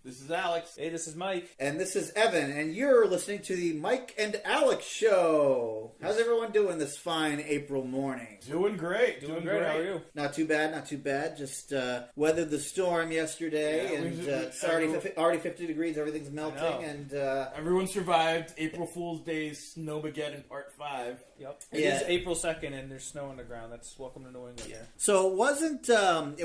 This is Alex. Hey, this is Mike. And this is Evan, and you're listening to the Mike and Alex Show. How's everyone doing this fine April morning? Doing great. Doing great. How are you? Not too bad, not too bad. Just weathered the storm yesterday, and it's already 50 degrees. Everything's melting, and everyone survived April Fool's Day Snowmageddon Part 5. Yep. It is April 2nd, and there's snow on the ground. That's welcome to New England. Yeah. So it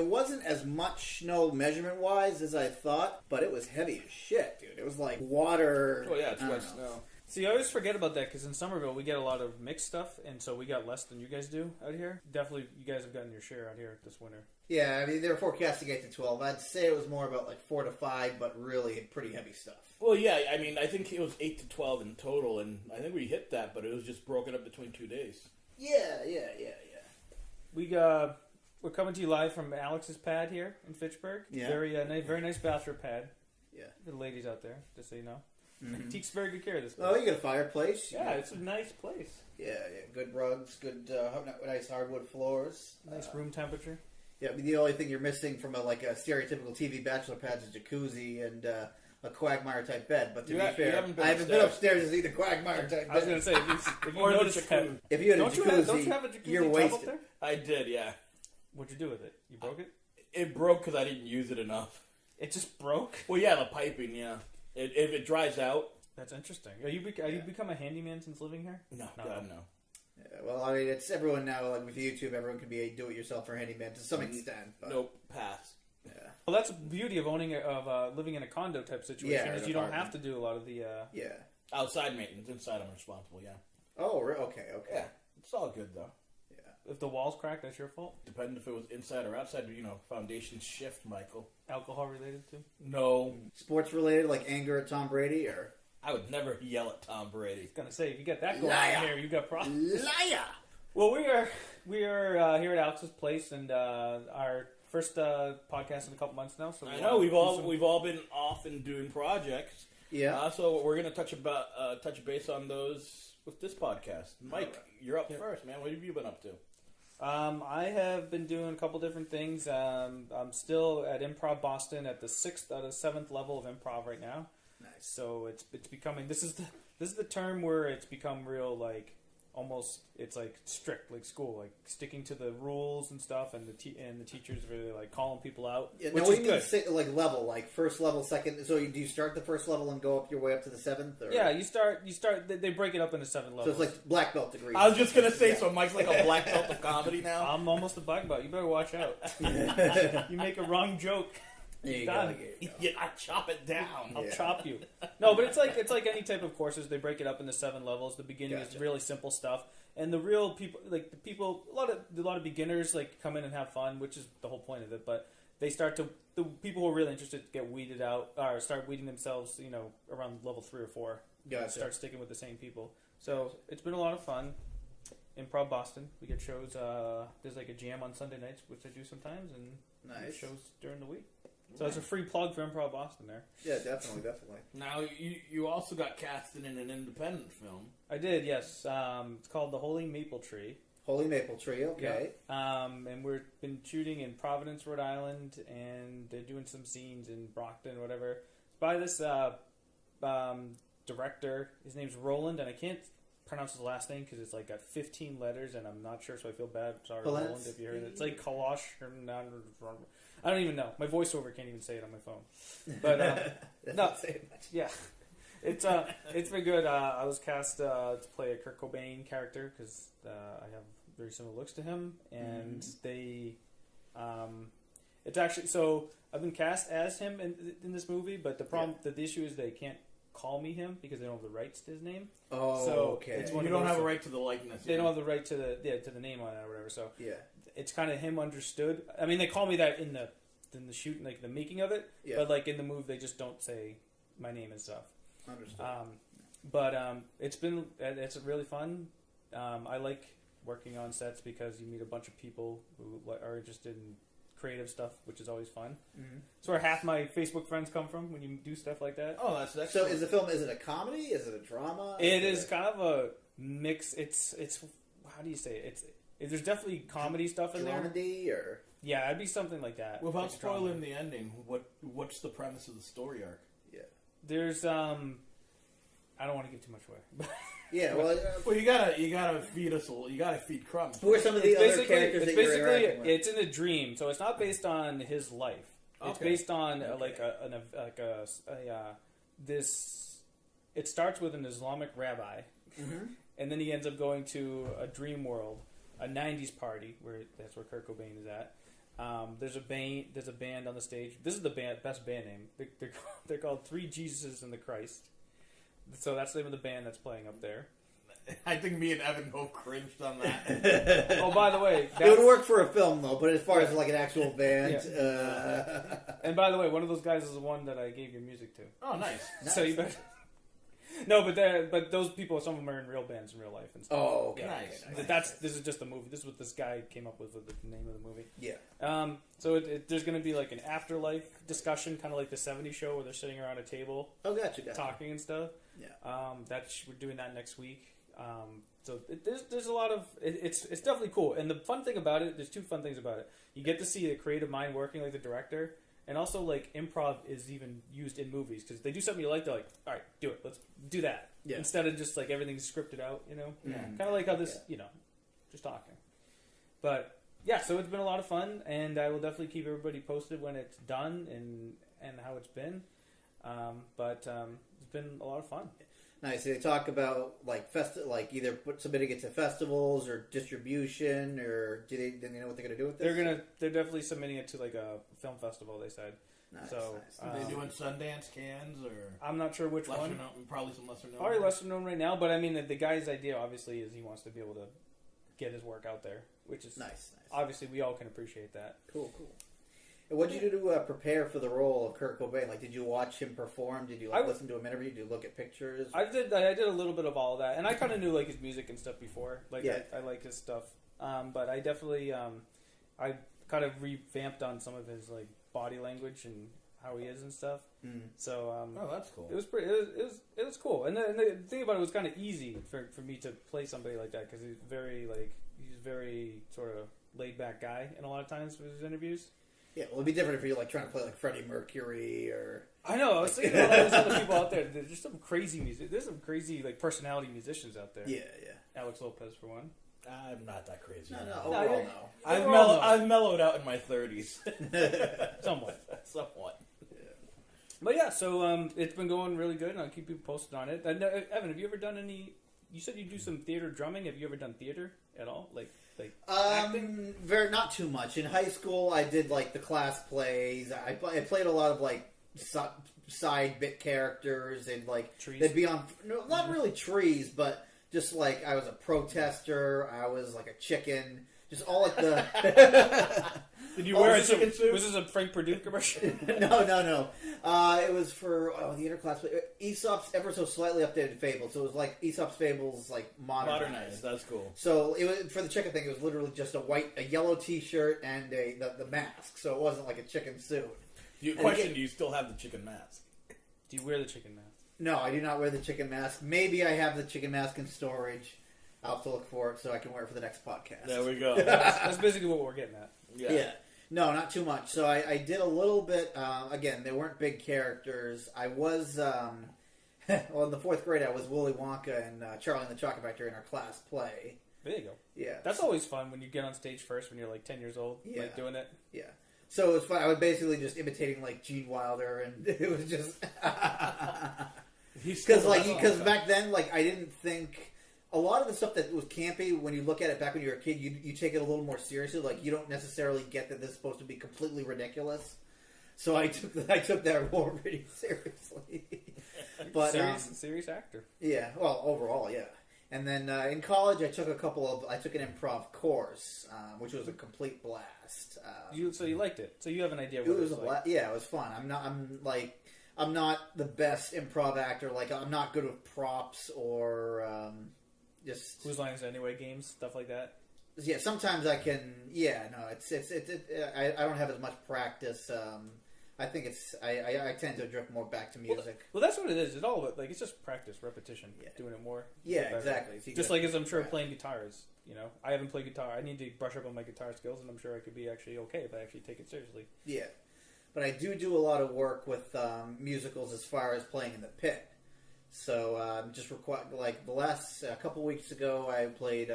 wasn't as much snow measurement-wise as I thought, but it was heavy as shit, dude. It was like water. Oh, yeah, it's wet snow. See, I always forget about that because in Somerville we get a lot of mixed stuff, and so we got less than you guys do out here. Definitely, you guys have gotten your share out here this winter. Yeah, I mean, they were forecasting 8 to 12. I'd say it was more about like 4 to 5, but really pretty heavy stuff. Well, yeah, I mean, I think it was 8 to 12 in total, and I think we hit that, but it was just broken up between 2 days. Yeah. We're coming to you live from Alex's pad here in Fitchburg. Yeah. Very nice bachelor pad. Yeah. The ladies out there, just so you know. Mm-hmm. Takes very good care of this place. Oh, you got a fireplace. Yeah, it's a nice place. Yeah. Good rugs, good nice hardwood floors. Nice room temperature. Yeah, I mean, the only thing you're missing from a stereotypical TV bachelor pad is a jacuzzi and a Quagmire type bed. But to be fair, I haven't been upstairs to see the Quagmire type bed. I was going to say, if you notice a pad, if you had a jacuzzi, don't you have a jacuzzi you're tub wasted. up there? I did, yeah. What'd you do with it? You broke it? It broke because I didn't use it enough. It just broke? Well, yeah, the piping, yeah. If it dries out. That's interesting. Are you become a handyman since living here? No, God, no. Yeah, well, I mean, it's everyone now. Like with YouTube, everyone can be a do-it-yourself or handyman to some extent. But, nope, pass. Yeah. Well, that's the beauty of living in a condo type situation is you don't have to do a lot of the outside maintenance. Inside, I'm responsible. Yeah. Oh, okay. Yeah, it's all good though. If the walls crack, that's your fault? Depending if it was inside or outside, foundations shift, Michael. Alcohol related too? No. Sports related, like anger at Tom Brady, or? I would never yell at Tom Brady. I was gonna say, if you got that going on here, you got problems. Liar! Well, we are here at Alex's place, and our first podcast in a couple months now. So I know we've all been off and doing projects. Yeah. So we're gonna touch base on those with this podcast. Mike, you're up first, man. What have you been up to? I have been doing a couple different things. I'm still at Improv Boston at the 6th out of 7th level of improv right now. Nice. So it's becoming this is the term where it's become real, like almost it's like strict, like school, like sticking to the rules and stuff, and the teachers really like calling people out, which is good. Say, like level, like first level, second. So do you start the first level and go up your way up to the 7th? Or? Yeah, you start. They break it up into 7 levels. So it's like black belt degrees. I was just gonna say, so Mike's like a black belt of comedy now. I'm almost a black belt. You better watch out. You make a wrong joke. There you Done. go. Yeah, I chop it down. I'll chop you. No, but it's like any type of courses. They break it up into 7 levels. The beginning is really simple stuff, and the real people, like the people, a lot of beginners like come in and have fun, which is the whole point of it. But they the people who are really interested get weeded out or start weeding themselves, around level 3 or 4. Gotcha. Start sticking with the same people. So it's been a lot of fun. Improv Boston. We get shows. There's like a jam on Sunday nights, which I do sometimes, and shows during the week. So it's a free plug for Improv Boston there. Yeah, definitely. Now, you also got cast in an independent film. I did, yes. It's called The Holy Maple Tree. Holy Maple Tree, okay. Yeah. And we've been shooting in Providence, Rhode Island, and they're doing some scenes in Brockton, whatever. It's by this director. His name's Roland, and I can't pronounce his last name because it's like got 15 letters, and I'm not sure, so I feel bad. Sorry, Roland, if you heard it. It's like Kalosh. I don't even know. My voiceover can't even say it on my phone. But no, yeah, it's been good. I was cast to play a Kurt Cobain character because I have very similar looks to him, and it's actually so I've been cast as him in this movie, but the problem, the issue is they can't call me him because they don't have the rights to his name. Oh, so okay. It's you don't have a right to the likeness. They don't have the right to the name on it or whatever. So yeah. It's kind of him understood. I mean, they call me that in the shoot, like the making of it. Yeah. But like in the movie, they just don't say my name and stuff. Understood. It's really fun. I like working on sets because you meet a bunch of people who are interested in creative stuff, which is always fun. Mm-hmm. It's where half my Facebook friends come from when you do stuff like that. Oh, that's so. Is it a comedy? Is it a drama? It is kind of a mix. It's how do you say it? There's definitely comedy stuff in there. Dramedy or Yeah, it'd be something like that. Without like spoiling the ending, what's the premise of the story arc? Yeah. There's I don't want to give too much away. Yeah, well, you gotta feed us. You gotta feed crumbs. Who are some of the other characters that you're interacting with? It's in a dream, so it's not based on his life. It's based on this. It starts with an Islamic rabbi, and then he ends up going to a dream world, a '90s party that's where Kurt Cobain is at. There's a band on the stage. This is the best band name. They're called Three Jesuses and the Christ. So that's the name of the band that's playing up there. I think me and Evan both cringed on that. Oh, by the way, it would work for a film though. But as far as like an actual band, and by the way, one of those guys is the one that I gave your music to. Oh, nice. So you better. No, but those people, some of them are in real bands in real life and stuff. Oh, okay. Yeah. Nice. This is just a movie. This is what this guy came up with the name of the movie. Yeah. So there's going to be like an afterlife discussion, kind of like the '70s show where they're sitting around a table, gotcha. talking and stuff. Yeah. We're doing that next week. So there's a lot of it's definitely cool. And the fun thing about it, there's two fun things about it. You get to see a creative mind working like the director. And also, like, improv is even used in movies because they do something you like. They're like, "All right, do it. Let's do that." Yeah. Instead of just like everything's scripted out, Yeah. Kind of like how this, just talking. But yeah, so it's been a lot of fun, and I will definitely keep everybody posted when it's done and how it's been. But it's been a lot of fun. Nice. They talk about like either submitting it to festivals or distribution, or do they know what they're going to do with this? They're definitely submitting it to like a film festival. They said. Nice, so nice. Are they doing Sundance, Cannes, or I'm not sure which one. Probably some lesser known. Probably lesser known right now, but I mean the guy's idea obviously is he wants to be able to get his work out there, which is nice. Obviously, we all can appreciate that. Cool. And what did you do to prepare for the role of Kurt Cobain? Like, did you watch him perform? Did you listen to him interview? Did you look at pictures? I did a little bit of all of that, and I kind of knew like his music and stuff before. Like, I like his stuff, but I definitely I kind of revamped on some of his like body language and how he is and stuff. So oh, that's cool. It was pretty. It was cool, and the thing about it was kind of easy for me to play somebody like that because he's very sort of laid back guy, and a lot of times with his interviews. Yeah, well, it'd be different if you're like trying to play like Freddie Mercury or. I know. I was thinking about all these other people out there. There's some crazy music. There's some crazy like personality musicians out there. Yeah. Alex Lopez for one. I'm not that crazy. No. Overall, no. I've mellowed out in my 30s. Somewhat. Yeah. But yeah, so it's been going really good, and I'll keep you posted on it. And, Evan, have you ever done any? You said you do some theater drumming. Have you ever done theater at all? Like acting? Not too much. In high school, I did like the class plays. I played a lot of like side bit characters and like trees. They'd be on not really trees, but just like I was a protester. I was like a chicken. Just all like the. Did you wear a chicken suit? Was this a Frank Perdue commercial? No. It was for the interclass. Aesop's ever so slightly updated Fables. So it was like Aesop's Fables, like modernized. That's cool. So it was for the chicken thing. It was literally just a yellow T-shirt and the mask. So it wasn't like a chicken suit. Do you still have the chicken mask? Do you wear the chicken mask? No, I do not wear the chicken mask. Maybe I have the chicken mask in storage. I'll have to look for it so I can wear it for the next podcast. There we go. That's basically what we're getting at. Yeah. No, not too much. So I did a little bit. Again, they weren't big characters. I was, well, in the 4th grade, I was Willy Wonka and Charlie and the Chocolate Factory in our class play. There you go. Yeah. That's always fun when you get on stage first when you're like 10 years old, like doing it. Yeah. So it was fun. I was basically just imitating like Gene Wilder, and it was just because back then, like I didn't think. A lot of the stuff that was campy, when you look at it back when you were a kid, you take it a little more seriously. Like, you don't necessarily get that this is supposed to be completely ridiculous. So I took that role really seriously. But serious actor. Yeah, well, overall, yeah. And then in college, I took an improv course, which was a complete blast. So you liked it? So you have an idea? It was a blast. Yeah, it was fun. I'm not the best improv actor. Like, I'm not good with props or. Just Whose Lines Anyway games, stuff like that. Yeah, sometimes I can. Yeah, no, I don't have as much practice I think it's I tend to drift more back to music. Well, that's what it is. It's all about, like, it's just practice, repetition, doing it more. Yeah, exactly. So just like as I'm sure playing guitars. You know, I haven't played guitar. I need to brush up on my guitar skills, and I'm sure I could be actually okay if I actually take it seriously. Yeah, but I do a lot of work with musicals as far as playing in the pit. So like the last couple weeks ago, I played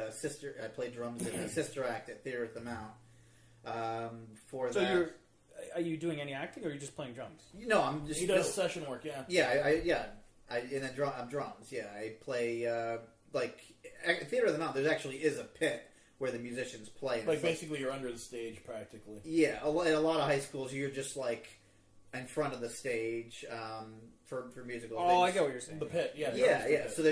drums in a Sister Act at Theater at the Mount. Are you doing any acting, or are you just playing drums? No, I'm just. He does session work, yeah. Yeah, I'm drums. Yeah, I play like at Theater of the Mount. There actually is a pit where the musicians play. Like basically, you're under the stage practically. Yeah, in a lot of high schools, you're just like in front of the stage for musicals. Oh, I get what you're saying. The pit, yeah. Yeah. So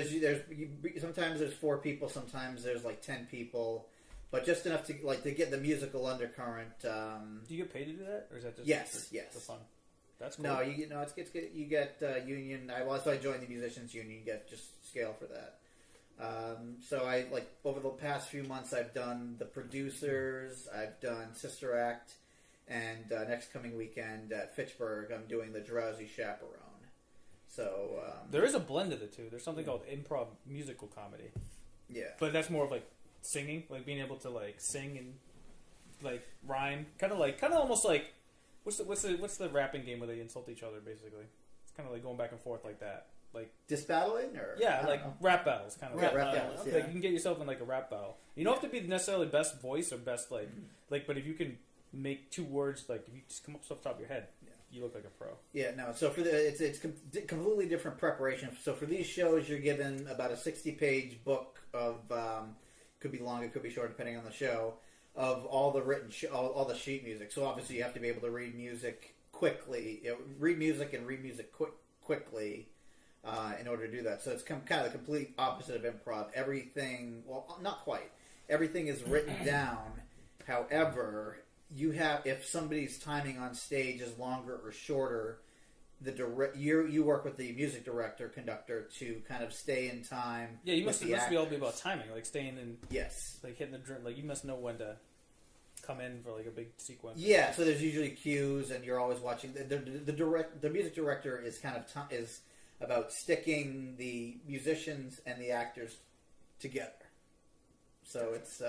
sometimes there's 4 people, sometimes there's like 10 people. But just enough to get the musical undercurrent. Do you get paid to do that, or is that just yes? for fun? That's cool. No, it's good. You get union. So I joined the musicians union. You get just scale for that. So I over the past few months, I've done the producers. I've done Sister Act, and next coming weekend at Fitchburg, I'm doing the Drowsy Chaperone. So there is a blend of the two. There's something called improv musical comedy. Yeah, but that's more of like singing, like being able to like sing and like rhyme, kind of almost like what's the rapping game where they insult each other basically? It's kind of like going back and forth like that, like disc battling or rap battles, kind of rap battles. Okay, you can get yourself in like a rap battle. You don't have to be necessarily best voice or best but if you can make 2 words, like if you just come up off the top of your head, you look like a pro. Yeah, no. So for it's completely different preparation. So for these shows, you're given about a 60-page book of. Could be long, it could be short, depending on the show. Of all the written, all the sheet music. So obviously, you have to be able to read music quickly, quickly, in order to do that. So it's kind of the complete opposite of improv. Everything, well, not quite. Everything is written down. However, if somebody's timing on stage is longer or shorter, you work with the music director, conductor to kind of stay in time. Yeah, you must be all be about timing, like staying in. Yes, like hitting the drum. Like you must know when to come in for like a big sequence. Yeah, so there's usually cues, and you're always watching. The music director is kind of is about sticking the musicians and the actors together. So it's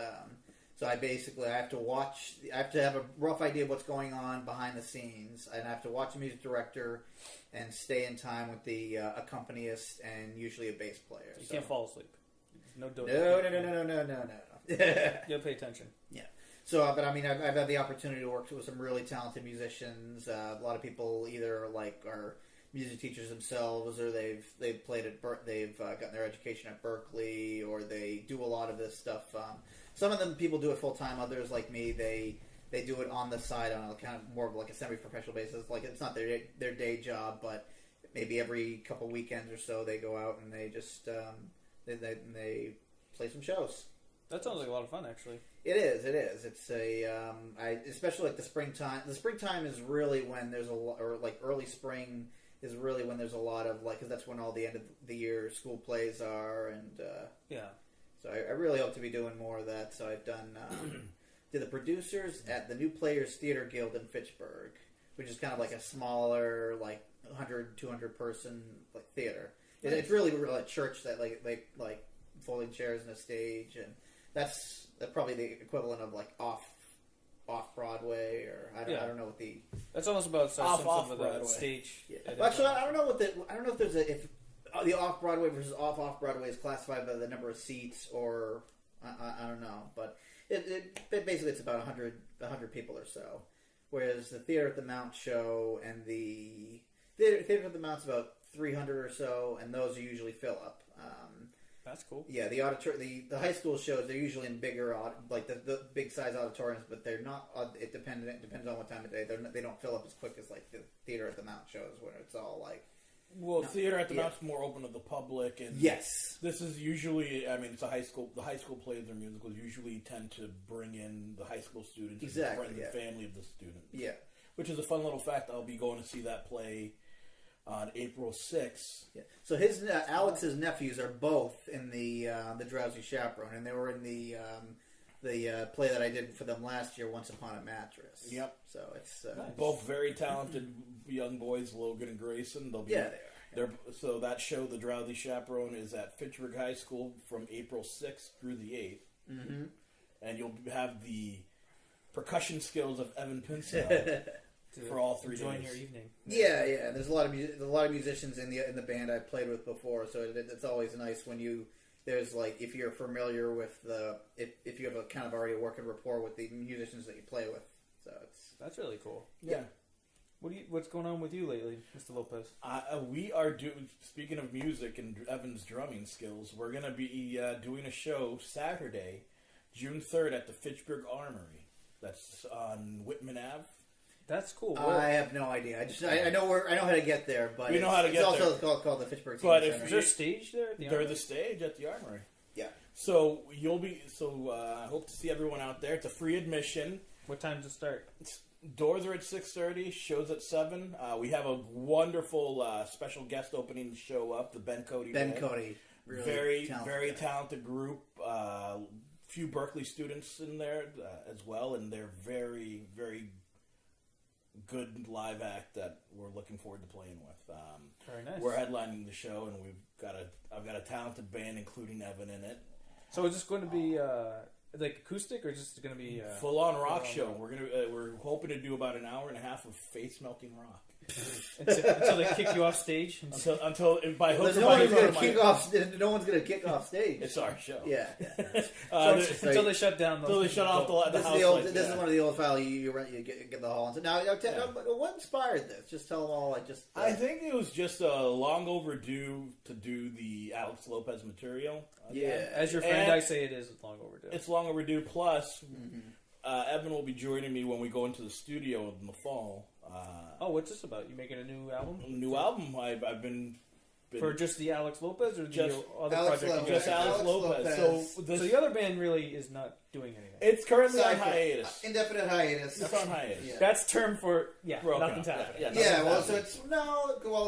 so I have to watch. I have to have a rough idea of what's going on behind the scenes, and I have to watch the music director and stay in time with the accompanist and usually a bass player. So you can't fall asleep. No. You'll pay attention. Yeah. So, but I mean, I've had the opportunity to work with some really talented musicians. A lot of people either are music teachers themselves, or they've played at they've gotten their education at Berkeley, or they do a lot of this stuff. Some of them people do it full time. Others, like me, they do it on the side on a kind of more of like a semi-professional basis. Like it's not their day job, but maybe every couple weekends or so they go out and they just they play some shows. That sounds like a lot of fun, actually. It is. It's especially like the springtime. The springtime is really when there's early spring is really when there's a lot of because that's when all the end of the year school plays are, and yeah. So I really hope to be doing more of that. So I've done did the producers at the New Players Theater Guild in Fitchburg, which is kind of like a smaller 100, 200 person theater. Nice. It's really a church that like folding chairs and a stage, and that's probably the equivalent of off Broadway, or I don't know what the. That's almost about off Broadway stage. Yeah. Well, actually, I don't know if there's if the off Broadway versus off Broadway is classified by the number of seats, or I don't know, but it basically it's about 100 people or so, whereas the Theater at the Mount show and the Theater at the Mount's about 300 or so, and those are usually fill up. That's cool. Yeah, the high school shows, they're usually in bigger, the big size auditoriums, but they're not. It depends on what time of day. They don't fill up as quick as the Theater at the Mount shows, where it's all Theater at the Mount's more open to the public, and yes, this is usually. I mean, it's a high school. The high school plays or musicals usually tend to bring in the high school students, exactly, and friends and family of the student. Yeah, which is a fun little fact. I'll be going to see that play on April 6th. Yeah. So Alex's nephews are both in the Drowsy Chaperone, and they were in the the play that I did for them last year, Once Upon a Mattress. Yep. So it's both very talented young boys, Logan and Grayson. They'll be, yeah, they are. So that show, The Drowsy Chaperone, is at Fitchburg High School from April 6th through the 8th. Mm-hmm. And you'll have the percussion skills of Evan Pinsell for all 3 days. Enjoying your evening. Yeah. There's a lot of musicians in the band I've played with before, so it's always nice when there's like if you're familiar with if you have a kind of already working rapport with the musicians that you play with. So that's really cool. Yeah. What's going on with you lately, Mr. Lopez? We are speaking of music and Evan's drumming skills, we're going to be doing a show Saturday, June 3rd at the Fitchburg Armory. That's on Whitman Ave. That's cool. I have no idea. I know how to get there, but we know how to get there. It's also called the Fitchburg. But Center. Is there a stage there? They're the stage at the Armory. Yeah. So I hope to see everyone out there. It's a free admission. What time does it start? Doors are at 6:30. Shows at 7. We have a wonderful special guest opening to show up. The Ben Cody. Cody. Really very talented group. Few Berkeley students in there as well, and they're very, very good live act that we're looking forward to playing with. Very nice. We're headlining the show, and I've got a talented band, including Evan in it. So is this going to be like acoustic, or is this going to be full on rock show? We're hoping to do about an hour and a half of face melting rock. until they kick you off stage. Until by hook or no by one's going to crook, kick off. No one's going to kick off stage. It's our show. Yeah. Until they shut down. Until they shut off the house. This is one of the old files you rent. You get the hall. Now, what inspired this? Just tell them all. I think it was just long overdue to do the Alex Lopez material. Yeah, as your friend, I say it is long overdue. It's long overdue. Plus, Evan will be joining me when we go into the studio in the fall. What's this about? You making a new album? New album. I've been for just the Alex Lopez or just the other Alex project? Lopez. Just Alex Lopez. Lopez. So the other band really is not doing anything. It's currently on hiatus. Indefinite hiatus. It's on hiatus. Yeah. That's term for broken nothing's up. happening. Yeah, well, so it's it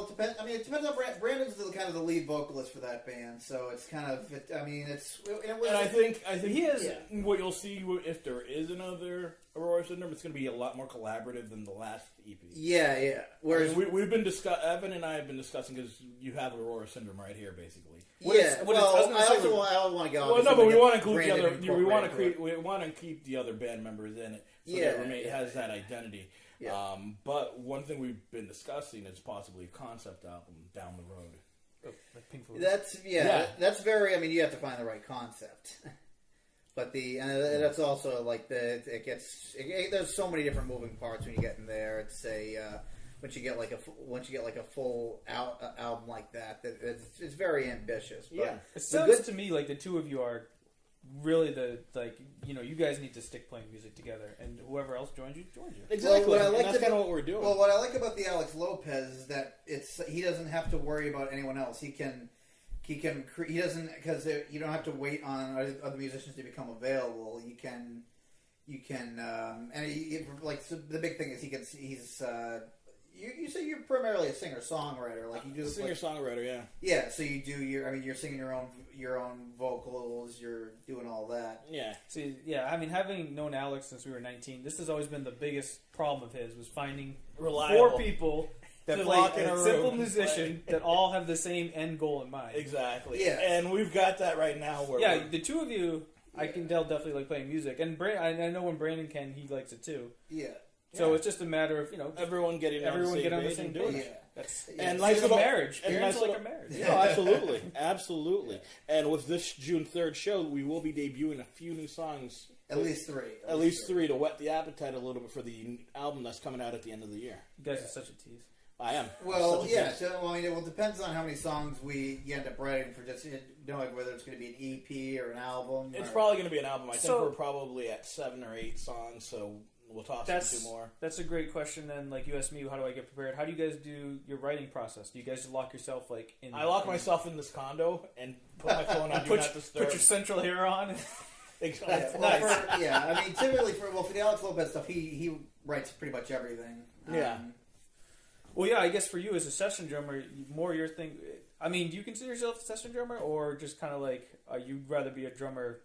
depends. I mean, it depends on Brandon's kind of the lead vocalist for that band, so it's kind of. And I think he is. Yeah. What you'll see if there is another Aurora Syndrome, it's going to be a lot more collaborative than the last EP. Yeah. Whereas we've been Evan and I have been discussing because you have Aurora Syndrome right here, basically. I don't want to go. Well, no, but we want to include the other. We want to keep the other band members in it, so that it has that identity. Yeah. But one thing we've been discussing is possibly a concept album down the road. Like Pink Floyd. That's very. I mean, you have to find the right concept. But that's also like there's so many different moving parts when you get in there. It's once you get like a full album like that, it's very ambitious. But it sounds to me like the two of you are really you guys need to stick playing music together, and whoever else joins you. Exactly. Well, that's kind of what we're doing. Well, what I like about the Alex Lopez is that he doesn't have to worry about anyone else. He doesn't because you don't have to wait on other musicians to become available. You can so the big thing is he's. You say you're primarily a singer-songwriter, like you do singer-songwriter, yeah. Yeah, so you do you're singing your own vocals, you're doing all that. Yeah. See, having known Alex since we were 19, this has always been the biggest problem of his was finding reliable 4 people that play a simple musician that all have the same end goal in mind. Exactly. Yeah. And we've got that right now. The two of you, I can tell definitely like playing music, and I know when Brandon can, he likes it too. Yeah. So it's just a matter of everyone getting on the same page. Yeah. And like a marriage, parents like a marriage. No, absolutely. And with this June 3rd show, we will be debuting a few new songs. At least three to whet the appetite a little bit for the album that's coming out at the end of the year. You guys are such a tease. I am. Well, yeah. So, it depends on how many songs you end up writing for just knowing whether it's going to be an EP or an album. It's probably going to be an album. I think we're probably at 7 or 8 songs, so we'll toss in 2 more. That's a great question. Then, like you asked me, how do I get prepared? How do you guys do your writing process? Do you guys lock yourself in? I lock myself in this condo and put my phone on Do Not Disturb. Put your central hair on. Exactly. I mean, typically for the Alex Lopez stuff, he writes pretty much everything. Well, yeah, I guess for you as a session drummer, more your thing. I mean, do you consider yourself a session drummer, or just kind of like you'd rather be a drummer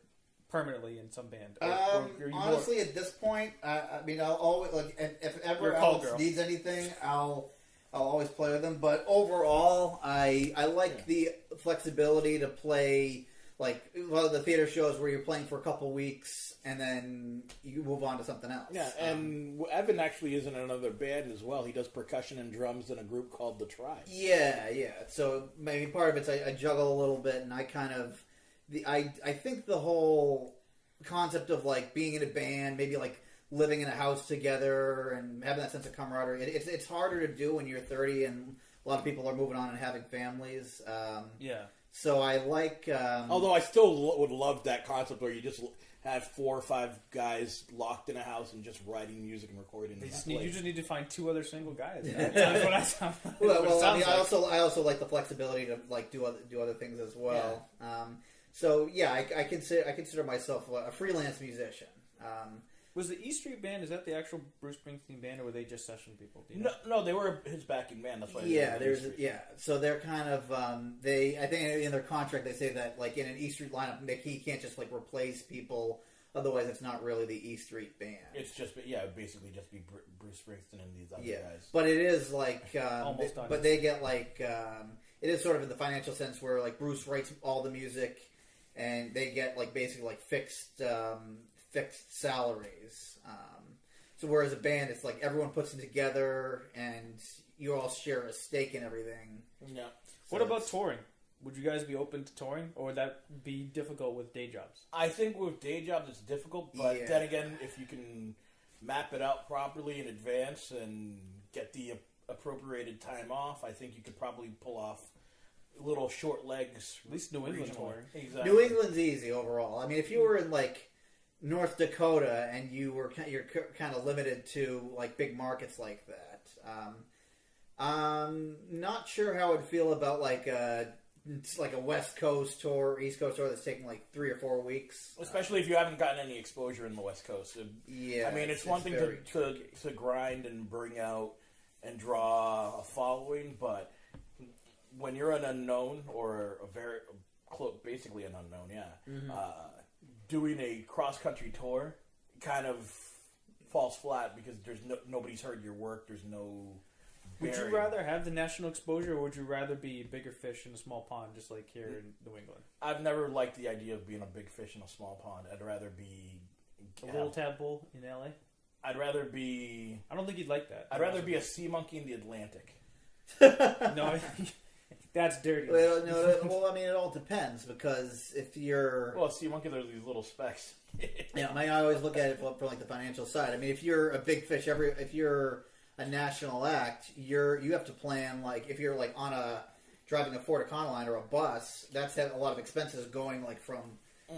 permanently in some band? Or are you honestly, at this point, I mean, I'll always like if ever Alex needs anything, I'll always play with them. But overall, I like the flexibility to play like a lot of the theater shows where you're playing for a couple weeks and then you move on to something else. Yeah, and Evan actually is in another band as well. He does percussion and drums in a group called The Tribe. Yeah. So maybe part of it's I juggle a little bit, and I kind of I think the whole concept of like being in a band, maybe like living in a house together and having that sense of camaraderie, it's harder to do when you're 30 and a lot of people are moving on and having families. So I like... although I still would love that concept where you just have 4 or 5 guys locked in a house and just writing music and recording. You just need to find 2 other single guys. That's what I sound like. Well, I mean, I also like the flexibility to like do other things as well. Yeah. So yeah, I consider myself a freelance musician. Was the E Street Band, is that the actual Bruce Springsteen band, or were they just session people? Do you know? No, they were his backing band. That's why. So they're kind of I think in their contract they say that like in an E Street lineup, he can't just like replace people. Otherwise, it's not really the E Street Band. It's just basically just be Bruce Springsteen and these other guys. But it is like almost done. But they get like it is sort of in the financial sense where like Bruce writes all the music, and they get like basically like fixed salaries. So whereas a band, it's like everyone puts it together and you all share a stake in everything. Yeah. So what about touring? Would you guys be open to touring, or would that be difficult with day jobs? I think with day jobs it's difficult, but then again, if you can map it out properly in advance and get the appropriated time off, I think you could probably pull off little short legs. At least New England touring. Exactly. New England's easy overall. I mean, if you were in like North Dakota and you're kind of limited to like big markets like that, not sure how I'd feel about like a West Coast tour, East Coast tour that's taking like 3 or 4 weeks. Especially if you haven't gotten any exposure in the West Coast. Yeah, I mean, it's one thing to grind and bring out and draw a following, but when you're an unknown or a very basically an unknown, doing a cross-country tour kind of falls flat because there's nobody's heard your work. There's no bearing. Would you rather have the national exposure, or would you rather be a bigger fish in a small pond, just like here in New England? I've never liked the idea of being a big fish in a small pond. I'd rather be a little tadpole in LA. I'd rather be... I don't think you'd like that. I'd rather be a sea monkey in the Atlantic. No, that's dirty. Well, no, I mean, it all depends, because if you're... Well, sea monkey, there's these little specks. Yeah, I always look at it from like the financial side. I mean, if you're a big fish, if you're a national act, you have to plan, like, if you're like driving a Ford Econoline or a bus, that's had a lot of expenses going like from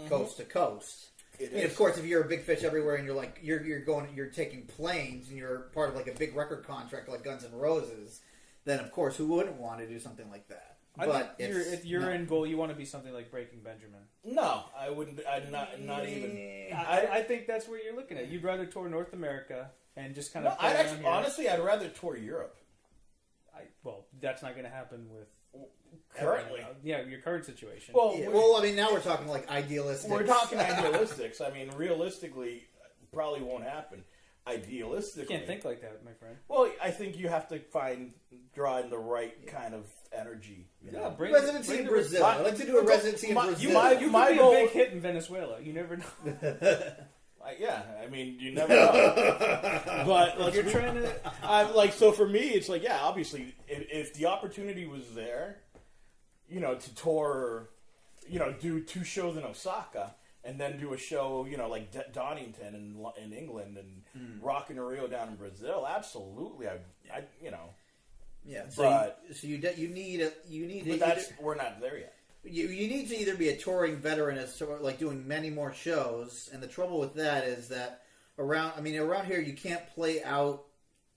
coast to coast. And of course, if you're a big fish everywhere and you're taking planes and you're part of like a big record contract like Guns N' Roses, then of course, who wouldn't want to do something like that? But if you're in goal, you want to be something like Breaking Benjamin. No, I wouldn't. I'm not even. I think that's where you're looking at. You'd rather tour North America and just kind of. Honestly, I'd rather tour Europe. Well, that's not going to happen with currently. Your current situation. Well, I mean, now we're talking like idealistic. We're talking idealistics. I mean, realistically, probably won't happen. Idealistically, you can't think like that, my friend. Well, I think you have to draw in the right kind of energy. Residency in Brazil. I'd like to do a residency in Brazil. You might be a big hit in Venezuela. You never know. Yeah, I mean, you never know. But you're trying to, so for me, it's like, yeah, obviously, if the opportunity was there, to tour, do 2 shows in Osaka. And then do a show, like Donington in England and Rock in Rio down in Brazil. Absolutely, Yeah, so you need. But we're not there yet. You need to either be a touring veteran as like doing many more shows, and the trouble with that is that around here you can't play out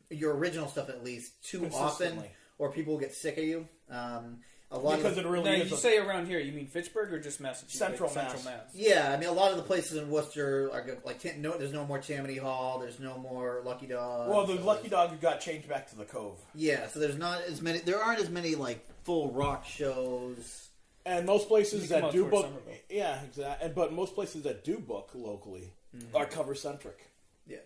your original stuff at least too often, or people will get sick of you. You say around here, you mean Fitchburg or just Massachusetts? Central Mass. Yeah, I mean, a lot of the places in Worcester are like there's no more Tammany Hall, there's no more Lucky Dog. Well, the Lucky Dog got changed back to the Cove. Yeah, so there aren't as many like full rock shows. And most places come that out do towards book, Somerville. yeah, exactly. But most places that do book locally are cover centric. Yeah.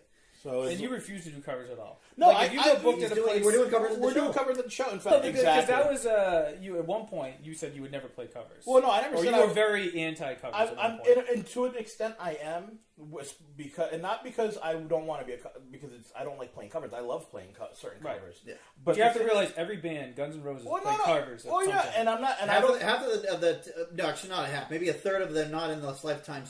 So And you refuse to do covers at all. No, like, if you go booked he's at a doing- place, we're doing covers of the we're show. doing covers of the show. In Well, fact, because exactly. that was you at one point. You said you would never play covers. Well, no, I never or said you I were would- very anti-covers. At one I'm point. and to an extent I am, was because and not because I don't want to be because I don't like playing covers. I love playing certain Right. covers. Yeah. But you have to the thing- realize every band, Guns N' Roses, Well, play no, no. covers. At Oh some yeah, point. and I'm not, and I don't. Half of the no, actually not a half. Maybe a third of the Not in This Lifetime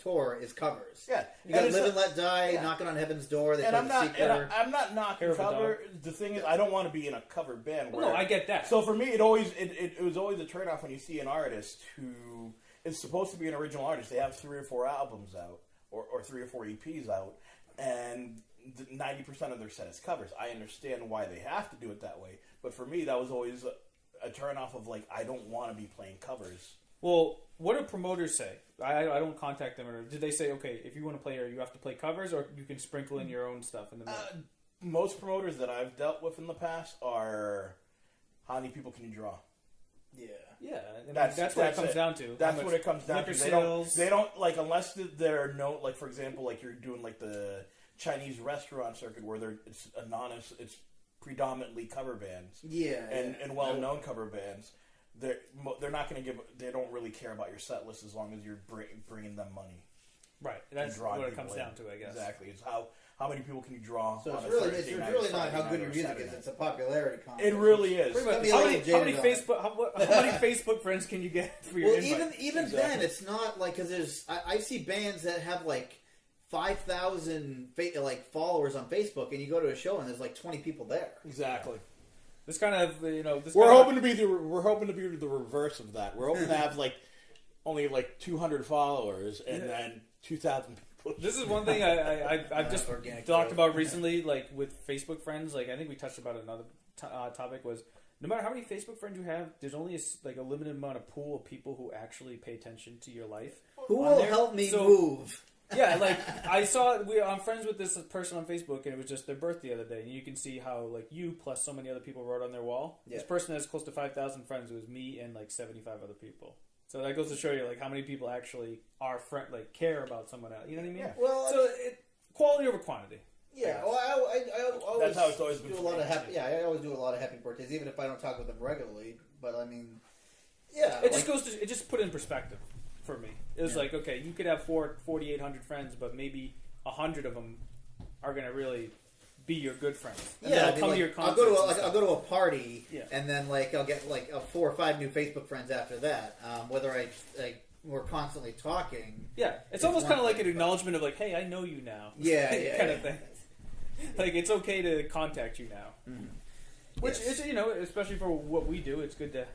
tour is covers. Yeah, You got and Live it's and Let Die, yeah. Knocking on Heaven's Door. They and play I'm The not, Secret. and I'm not knocking Hair of a cover. The thing is, I don't want to be in a cover band. Well, Where, no, I get that. So for me, it was always a turnoff when you see an artist who is supposed to be an original artist. They have 3 or 4 albums out, or 3 or 4 EPs out, and 90% of their set is covers. I understand why they have to do it that way, but for me, that was always a turnoff of like, I don't want to be playing covers. Well, what do promoters say? I don't contact them. Or did they say, okay, if you want to play here, you have to play covers, or you can sprinkle in your own stuff in the middle? Most promoters that I've dealt with in the past are, how many people can you draw? Yeah. Yeah, I mean, That's that's what it comes it. down to. That's How what much it comes down liquor to. sales. They don't like unless they're no like for example like you're doing like the Chinese restaurant circuit where it's anonymous. It's predominantly cover bands Yeah. and well known cover bands. They're not going to give. They don't really care about your set list as long as you're bringing them money. Right, that's drawing what it people comes in. down to, I guess. Exactly. It's how many people can you draw? So on it's a really, Thursday it's night, really or not Friday how night, good or your music Saturday is. night. It's a popularity contest. It really is. Pretty much. How Jaded many on it. Facebook? How many Facebook friends can you get for your Well, invite? even Exactly. then, it's not like because there's I see bands that have like 5,000 followers on Facebook, and you go to a show and there's like 20 people there. Exactly. This kind of this We're kind hoping to be the reverse of that. We're hoping to have like only like 200 followers and then 2,000 people. This is one thing I've just Organic talked growth. about recently, like with Facebook friends. Like I think we touched about another topic was no matter how many Facebook friends you have, there's only a limited amount of pool of people who actually pay attention to your life. Who on will there. help me So- move? Yeah, like I saw, I'm friends with this person on Facebook, and it was just their birthday the other day, and you can see how like you plus so many other people wrote on their wall. Yeah. This person has close to 5,000 friends. It was me and like 75 other people. So that goes to show you like how many people actually are care about someone else. You know what I mean? Yeah. Well, So quality over quantity. yeah. Well, I always That's how it's always been do a for lot me. of happy. Yeah, I always do a lot of happy birthdays, even if I don't talk with them regularly. But I mean, yeah, It just goes to it just put it in perspective for me. It was like, okay, you could have 4,800 friends, but maybe 100 of them are going to really be your good friends. And yeah, they'll come to your I'll concerts. go to and stuff. I'll go to a party, Yeah. and then I'll get 4 or 5 new Facebook friends after that. Whether we're constantly talking. Yeah, it's It's almost kind of one like an thing, but- acknowledgement of like, hey, I know you now. Yeah, yeah, kind yeah. of thing. Like it's okay to contact you now, which Yes. is especially for what we do, it's good to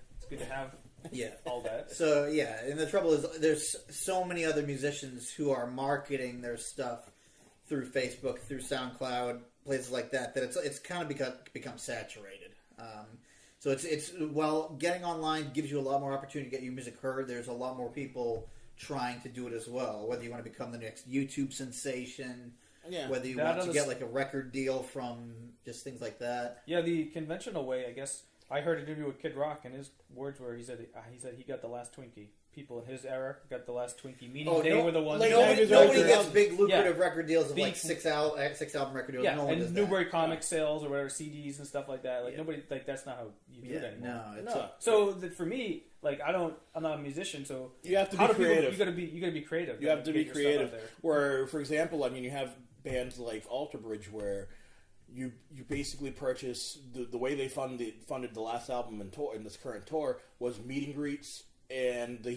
have Yeah. all that. So yeah, and the trouble is, there's so many other musicians who are marketing their stuff through Facebook, through SoundCloud, places like that. That it's kind of become saturated. So it's while getting online gives you a lot more opportunity to get your music heard. There's a lot more people trying to do it as well. Whether you want to become the next YouTube sensation, Yeah. whether you That want to is- get like a record deal from just things like that. Yeah, the conventional way, I guess. I heard an interview with Kid Rock, and his words were he said he got the last Twinkie. People in his era got the last Twinkie, meaning they were the ones. like, that- nobody- Nobody record gets big lucrative Yeah. record deals of Big- like six album record deals. yeah, no one does and that. Newbury comic sales or whatever CDs and stuff like that. Like Yeah. nobody like that's not how you do it Yeah, anymore. no, it's No. So for me, like I'm not a musician, so You have to how be do people- creative. you got to be creative. You have to be get your stuff creative. out there. Where, for example, I mean, you have bands like Alter Bridge where you basically purchase the way they funded the last album and tour in this current tour was meet and greets, and they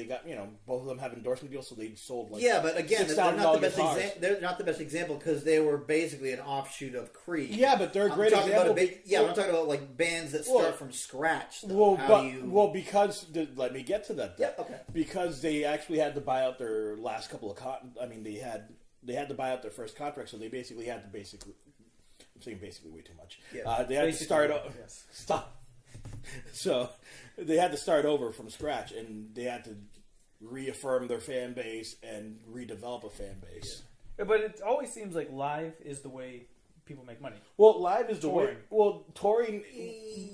got both of them have endorsement deals, so they sold like yeah, but again, they're $6,000 not the best guitars. they're not the best example because they were basically an offshoot of Creed. Yeah, but they're a I'm great talking example. about I'm talking about like bands that start Well- from scratch. Though. Because let me get to that. Yeah, okay. Because they actually had to buy out their last couple of they had to buy out their first contract, so they basically had to I'm saying basically way too much. Yeah. They had to Basically, start. yes. Stop. So they had to start over from scratch, and they had to reaffirm their fan base and redevelop a fan base. Yeah, but it always seems like live is the way people make money. Well, live is the way. Touring. Well, touring,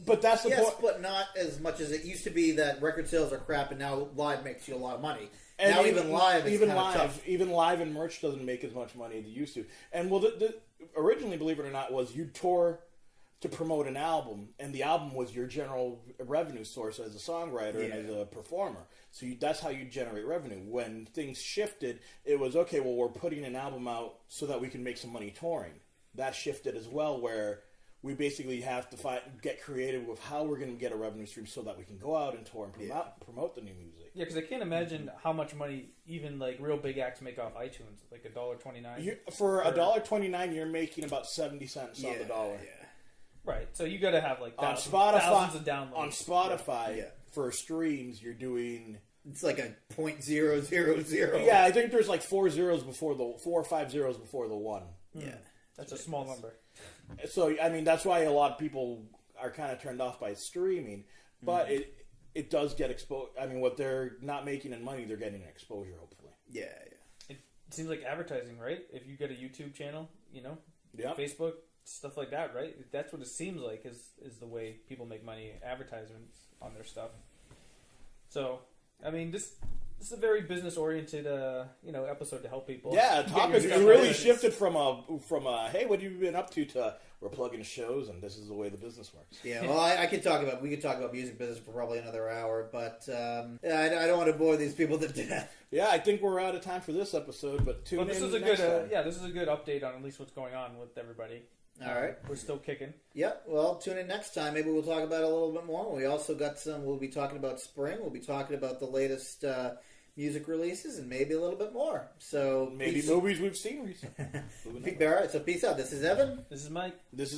but that's the yes, point. but not as much as it used to be. That record sales are crap, and now live makes you a lot of money. And now even live, is even kinda live, tough. even live and merch doesn't make as much money as it used to. And well, originally, believe it or not, was you tour to promote an album, and the album was your general revenue source as a songwriter and as a performer. So that's how you generate revenue. When things shifted, it was okay. Well, we're putting an album out so that we can make some money touring. That shifted as well, where we basically have to get creative with how we're going to get a revenue stream so that we can go out and tour and promote the new music. Yeah, because I can't imagine how much money even like real big acts make off iTunes, like $1.29. For $1.29, you're making about 70 cents on the dollar. Yeah. Right, so you got to have like On thousands of downloads. On Spotify, for streams, you're doing. It's like a .000. Yeah, I think there's like 4 or 5 zeros before the 1. Yeah, that's a small number. So I mean, that's why a lot of people are kind of turned off by streaming, but it does get exposed. I mean, what they're not making in money, they're getting in exposure. Hopefully, yeah. It seems like advertising, right? If you get a YouTube channel, Facebook, stuff like that, right? That's what it seems like is the way people make money, advertisements on their stuff. So, I mean, this is a very business oriented, episode to help people. Yeah, topic really shifted from a hey, what have you been up to we're plugging shows and this is the way the business works. Yeah, well, we could talk about music business for probably another hour, but I don't want to bore these people to death. Yeah, I think we're out of time for this episode, but tune in this is a next good, time. this is a good update on at least what's going on with everybody. All right. We're still kicking. Yep. Well, tune in next time. Maybe we'll talk about it a little bit more. We also got we'll be talking about spring. We'll be talking about the latest music releases and maybe a little bit more. So maybe movies we've seen recently. All right. So peace out. This is Evan. This is Mike. This is